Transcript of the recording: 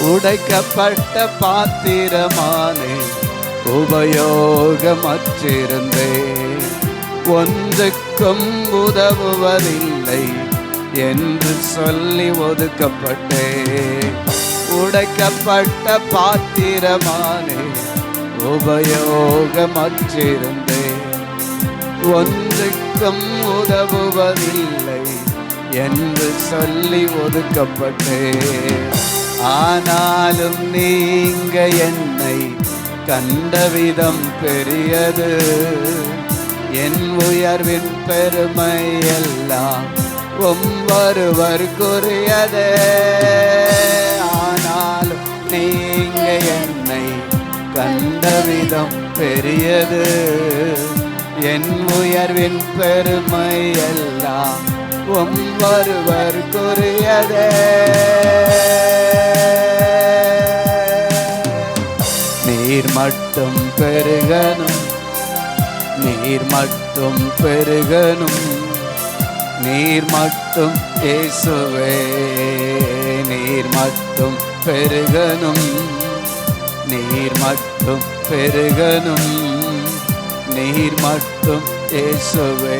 உடைக்கப்பட்ட பாத்திரமானே, உபயோகமற்றிருந்தேன். ஒன்றுக்கும் உதவுவதில்லை என்று சொல்லி ஒதுக்கப்பட்டேன். உடைக்கப்பட்ட பாத்திரமானே, உபயோகமற்றிருந்தேன். ஒன்றுக்கும் உதவுவதில்லை என்று சொல்லி ஒதுக்கப்பட்டேன். ஆனாலும் நீங்க என்னை கண்ட விதம் பெரியது. என் உயர்வின் பெருமை எல்லாம் ஒவ்வொருவருக்குரியதே. ஆனாலும் நீங்க என்னை கண்ட விதம் பெரியது. என் உயர்வின் பெருமை எல்லாம் ஒவ்வொருவருக்குரியதே. நீர் மட்டும் பெருகணும், நீர் மட்டும் பெருகணும், நீர் மட்டும் இயேசுவே. நீர் மட்டும் பெருகணும், நீர் மட்டும் பெருகணும், நீர் மட்டும் இயேசுவே.